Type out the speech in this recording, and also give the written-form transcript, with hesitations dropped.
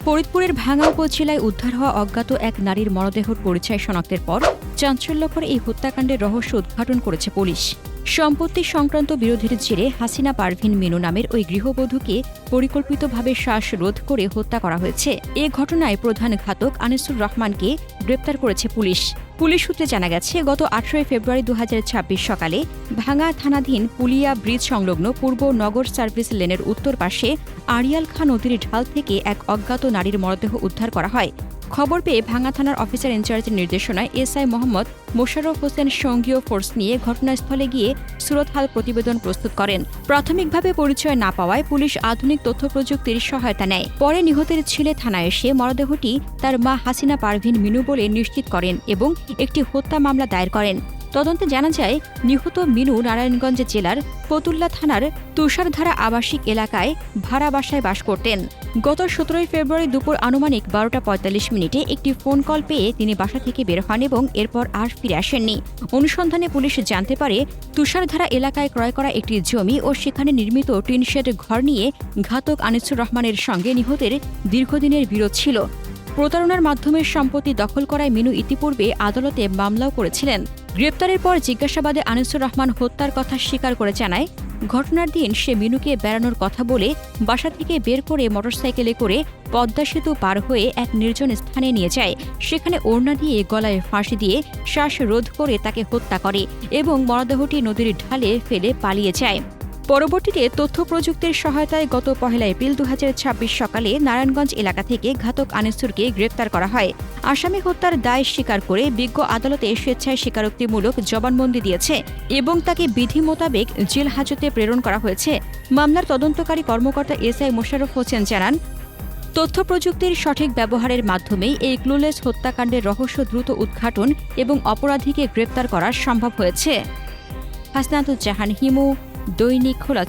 ফরিদপুরের ভাঙ্গা উপজেলায় উদ্ধার হওয়া অজ্ঞাত এক নারীর মরদেহর পরিচয় শনাক্তের পর চাঞ্চল্যকর এই হত্যাকাণ্ডের রহস্য উদ্ঘাটন করেছে পুলিশ। সম্পত্তি সংক্রান্ত বিরোধের জেরে হাসিনা পারভিন মিনু নামের ওই গৃহবধূকে পরিকল্পিতভাবে শ্বাসরোধ করে হত্যা করা হয়েছে। এ ঘটনায় প্রধান ঘাতক আনিসুর রহমানকে গ্রেপ্তার করেছে পুলিশ। পুলিশ সূত্রে জানা গেছে, গত 18 ফেব্রুয়ারি 2026 সকালে ভাঙ্গা থানাধীন পুলিয়া ব্রিজ সংলগ্ন পূর্ব নগর সার্ভিস লেনের উত্তর পাশে আড়িয়াল খাঁ নদীর ঢাল থেকে এক অজ্ঞাত নারীর মরদেহ উদ্ধার করা হয়। খবর পেয়ে ভাঙ্গা থানার অফিসার ইনচার্জের নির্দেশনায় এসআই মোহাম্মদ মোশাররফ হোসেন সঙ্গীয় ফোর্স নিয়ে ঘটনাস্থলে গিয়ে সুরতহাল প্রতিবেদন প্রস্তুত করেন। প্রাথমিকভাবে পরিচয় না পাওয়ায় পুলিশ আধুনিক তথ্য প্রযুক্তির সহায়তা নেয়। পরে নিহতের ছেলে থানায় এসে মরদেহটি তার মা হাসিনা পারভিন মিনু বলে নিশ্চিত করেন এবং একটি হত্যা মামলা দায়ের করেন। তদন্তে জানা যায়, নিহত মিনু নারায়ণগঞ্জ জেলার ফতুল্লা থানার তুষারধারা আবাসিক এলাকায় ভাড়া বাসায় বাস করতেন। গত 17 ফেব্রুয়ারি দুপুর আনুমানিক 12টা 45 মিনিটে একটি ফোন কল পেয়ে তিনি বাসা থেকে বের হন এবং এরপর আর ফিরে আসেননি। অনুসন্ধানে পুলিশ জানতে পারে, তুষারধারা এলাকায় ক্রয় করা একটি জমি ও সেখানে নির্মিত টিনশেড ঘর নিয়ে ঘাতক আনিসুর রহমানের সঙ্গে নিহতের দীর্ঘদিনের বিরোধ ছিল। প্রতারণার মাধ্যমে সম্পত্তি দখল করায় মিনু ইতিপূর্বে আদালতে মামলাও করেছিলেন। গ্রেপ্তারের পর জিজ্ঞাসাবাদে আনিসুর রহমান হত্যার কথা স্বীকার করে জানায়, ঘটনার দিন সে মিনুকে বেড়ানোর কথা বলে বাসা থেকে বের করে মোটরসাইকেলে করে পদ্মা সেতু পার হয়ে এক নির্জন স্থানে নিয়ে যায়। সেখানে ওড়না দিয়ে গলায় ফাঁসি দিয়ে শ্বাসরোধ করে তাকে হত্যা করে এবং মরদেহটি নদীর ঢালে ফেলে পালিয়ে যায়। পরবর্তীতে তথ্য প্রযুক্তির সহায়তায় গত 1 এপ্রিল 2026 সকালে নারায়ণগঞ্জ এলাকা থেকে ঘাতক আনিসুরকে গ্রেপ্তার করা হয়। আসামি হত্যার দায় স্বীকার করে বিজ্ঞ আদালতে স্বেচ্ছায় স্বীকারোক্তিমূলক জবানবন্দি দিয়েছে এবং তাকে বিধি মোতাবেক জেল হাজতে প্রেরণ করা হয়েছে। মামলার তদন্তকারী কর্মকর্তা এসআই মোশাররফ হোসেন জানান, তথ্য প্রযুক্তির সঠিক ব্যবহারের মাধ্যমেই এই ক্লুলেস হত্যাকাণ্ডের রহস্য দ্রুত উদ্ঘাটন এবং অপরাধীকে গ্রেপ্তার করা সম্ভব হয়েছে। হাসনাতুজ্জাহান হিমু, দৈনিক খোলা।